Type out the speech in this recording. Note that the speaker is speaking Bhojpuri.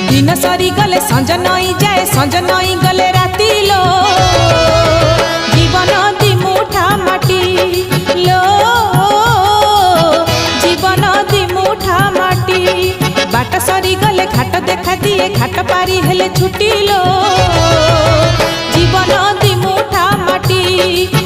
दिन सरी गले संज नई जाए संज नई गले राती लो जीवन दिमुठा माटी लो जीवन दिमुठा माटी बाट सरी गले घाट देखा दिए घाट पारी हेले छुटी लो जीवन दिमुठा माटी।